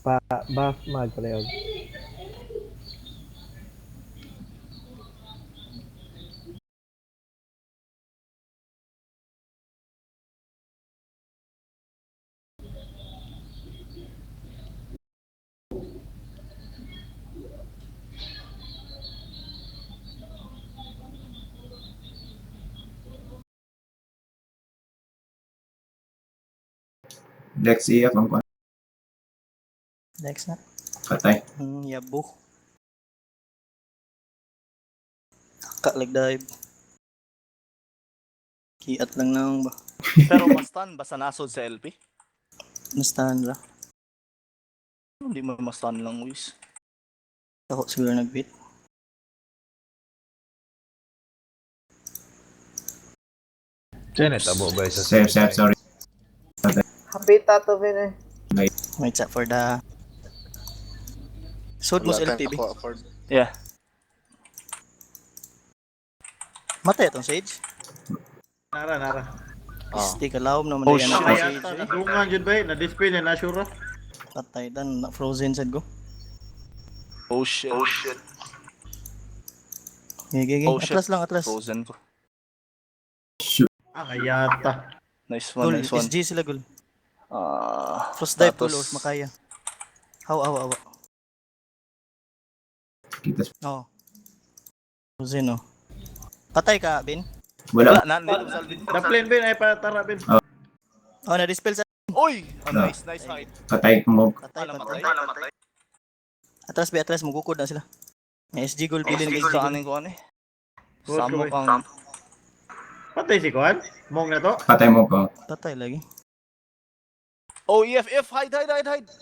Buff mag pareho. Dex EF ang kuan. Next na. Patay. Yabo. Kalag dive. Kiat lang nang ba. Pero mastan, basta nasod sa LP. Nastahan ra. Hindi mo mastan lang, Wiz. Ako siguro nag-beat. Janet, abo ba sa Save, sorry. Hapita to bin eh. Wait for the... Sword mo sa LPB. Yeah. Matay itong Sage. Nara. Stick alawm naman Oh, na yan shit. ang Kaya Sage. ata, nadungan dyan ba eh? Na-display na na-sure. Patay dan, na-frozen sad ko. Oh shit. Gigi. Oh, shit. Atlas lang, atlas. Frozen ko. Kaya ata. Nice Gul, one, nice one. SG sila gul. Frost dive Tapos- colors, makaya. Hawa. Kita. Oo. Frozen oh. Patay ka, Bin. Wala. Nandito sa Alvin. Na-plane bin ay patara bin. Oh, na-dispel sa... Uy! Nice height. Patay mo. Patay, Namatay. patay. Atras, mugukod na sila. May SG goal, pili ng SG Sa goal. aning ko ano eh. Good, Samo good. kang... Patay si Kuan. Mong na to. Patay mo ko. Patay lagi. Oh, EF, hide.